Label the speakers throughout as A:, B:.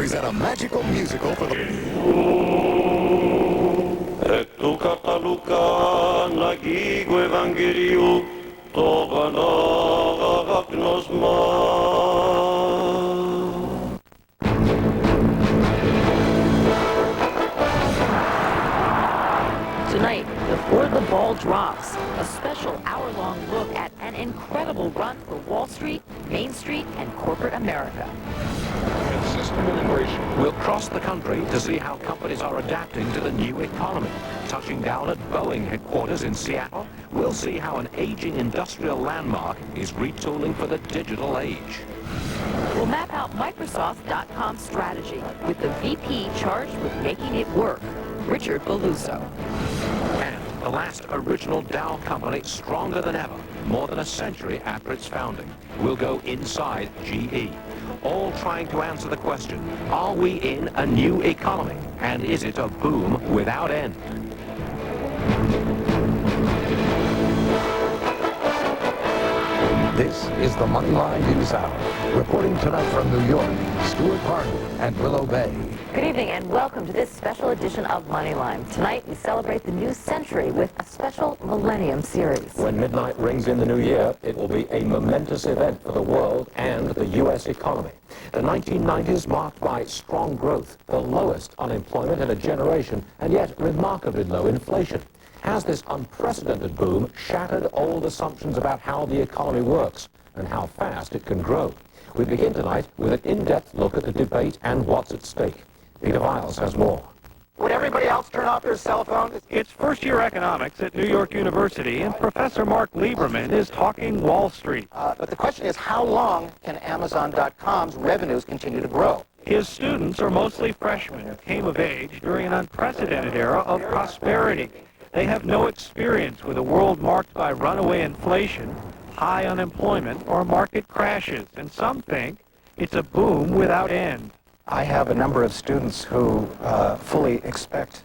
A: present a magical musical for the...
B: Ek tu kataluka nagigo evangeliu toba na agnosma.
C: Tonight, before the ball drops, a special hour-long look at an incredible run for Wall Street, Main Street, and corporate America.
D: System integration. We'll cross the country to see how companies are adapting to the new economy. Touching down at Boeing headquarters in Seattle, we'll see how an aging industrial landmark is retooling for the digital age.
C: We'll map out Microsoft.com's strategy with the VP charged with making it work, Richard Beluso.
D: And the last original Dow company stronger than ever, more than a century after its founding. We'll go inside GE, all trying to answer the question, are we in a new economy? And is it a boom without end?
E: This is the Moneyline News Hour. Reporting tonight from New York, Stuart Hardin and Willow Bay.
C: Good evening and welcome to this special edition of Moneyline. Tonight we celebrate the new century with a special Millennium series.
D: When midnight rings in the new year, it will be a momentous event for the world and the U.S. economy. The 1990s marked by strong growth, the lowest unemployment in a generation, and yet remarkably low inflation. Has this unprecedented boom shattered old assumptions about how the economy works and how fast it can grow? We begin tonight with an in-depth look at the debate and what's at stake. Peter Viles has more.
F: Would everybody else turn off their cell phones? It's first-year economics at New York University, and Professor Mark Lieberman is talking Wall Street.
G: But the question is, how long can Amazon.com's revenues continue to grow?
F: His students are mostly freshmen who came of age during an unprecedented era of prosperity. They have no experience with a world marked by runaway inflation, high unemployment, or market crashes, and some think it's a boom without end.
G: I have a number of students who fully expect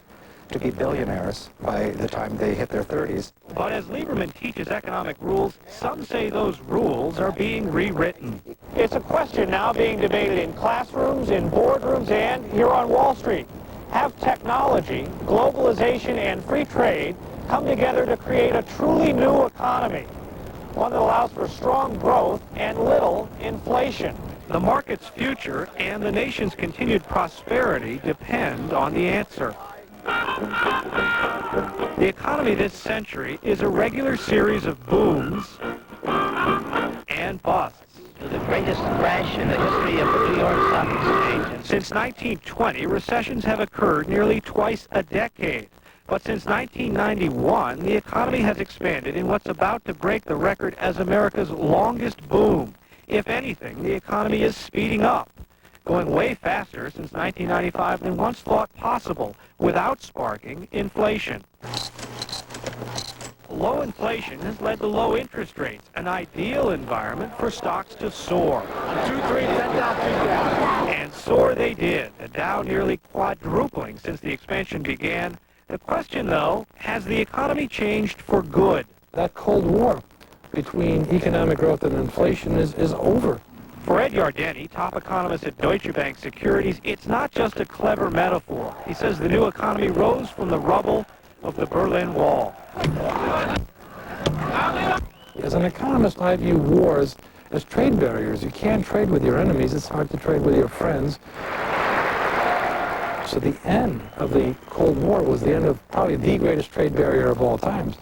G: to be billionaires by the time they hit their 30s.
F: But as Lieberman teaches economic rules, some say those rules are being rewritten. It's a question now being debated in classrooms, in boardrooms, and here on Wall Street. Have technology, globalization, and free trade come together to create a truly new economy, one that allows for strong growth and little inflation? The market's future and the nation's continued prosperity depend on the answer. The economy this century is a regular series of booms and busts.
H: The greatest crash in the history of the New York Stock Exchange.
F: Since 1920, recessions have occurred nearly twice a decade. But since 1991, the economy has expanded in what's about to break the record as America's longest boom. If anything, the economy is speeding up, going way faster since 1995 than once thought possible, without sparking inflation. Low inflation has led to low interest rates, an ideal environment for stocks to soar.
H: 2, 3, 10 down, 2 down.
F: And soar they did, the Dow nearly quadrupling since the expansion began. The question, though, has the economy changed for good?
I: That Cold War between economic growth and inflation is over.
F: For Ed Yardeni, top economist at Deutsche Bank Securities, it's not just a clever metaphor. He says the new economy rose from the rubble of the Berlin Wall.
I: As an economist, I view wars as trade barriers. You can't trade with your enemies. It's hard to trade with your friends. So the end of the Cold War was the end of probably the greatest trade barrier of all times.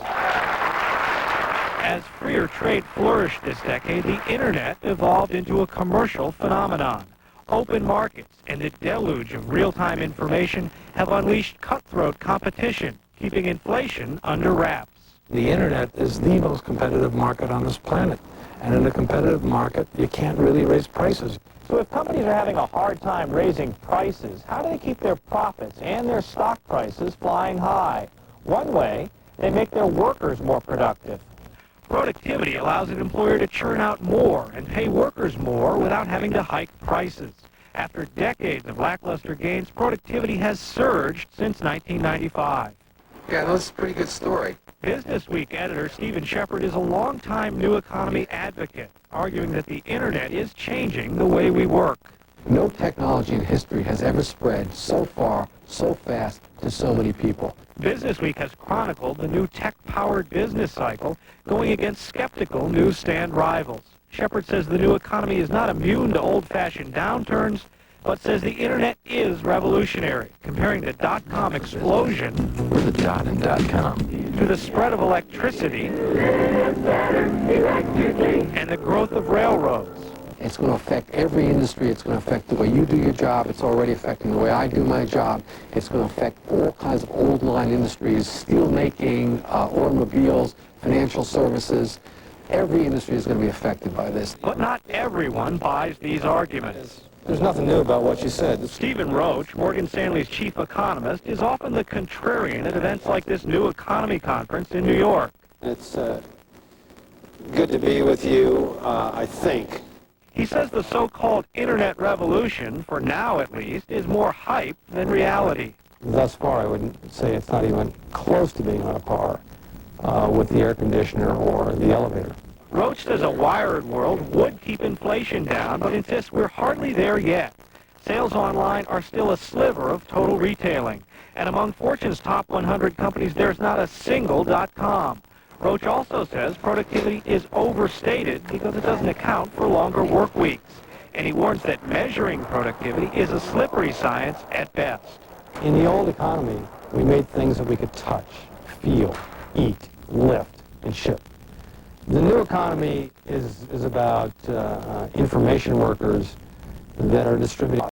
F: As freer trade flourished this decade, the Internet evolved into a commercial phenomenon. Open markets and the deluge of real-time information have unleashed cutthroat competition, keeping inflation under wraps.
I: The Internet is the most competitive market on this planet. And in a competitive market, you can't really raise prices.
F: So if companies are having a hard time raising prices, how do they keep their profits and their stock prices flying high? One way, they make their workers more productive. Productivity allows an employer to churn out more and pay workers more without having to hike prices. After decades of lackluster gains, productivity has surged since 1995.
G: Yeah, that's a pretty good story.
F: Business Week editor Stephen Shepard is a longtime new economy advocate, arguing that the Internet is changing the way we work.
D: No technology in history has ever spread so far, so fast, to so many people.
F: Businessweek has chronicled the new tech-powered business cycle going against skeptical newsstand rivals. Shepard says the new economy is not immune to old-fashioned downturns, but says the internet is revolutionary, comparing the dot-com explosion
I: With a dot and .com.
F: to the spread of electricity and the growth of railroads.
D: It's going to affect every industry. It's going to affect the way you do your job. It's already affecting the way I do my job. It's going to affect all kinds of old line industries, steel making, automobiles, financial services. Every industry is going to be affected by this.
F: But not everyone buys these arguments.
I: There's nothing new about what you said.
F: Stephen Roach, Morgan Stanley's chief economist, is often the contrarian at events like this new economy conference in New York.
J: It's good to be with you, I think.
F: He says the so-called internet revolution, for now at least, is more hype than reality.
I: Thus far, I wouldn't say it's not even close to being on a par with the air conditioner or the elevator.
F: Roach says a wired world would keep inflation down, but insists we're hardly there yet. Sales online are still a sliver of total retailing. And among Fortune's top 100 companies, there's not a single .com. Roach also says productivity is overstated because it doesn't account for longer work weeks. And he warns that measuring productivity is a slippery science at best.
I: In the old economy, we made things that we could touch, feel, eat, lift, and ship. The new economy is about information workers that are distributed.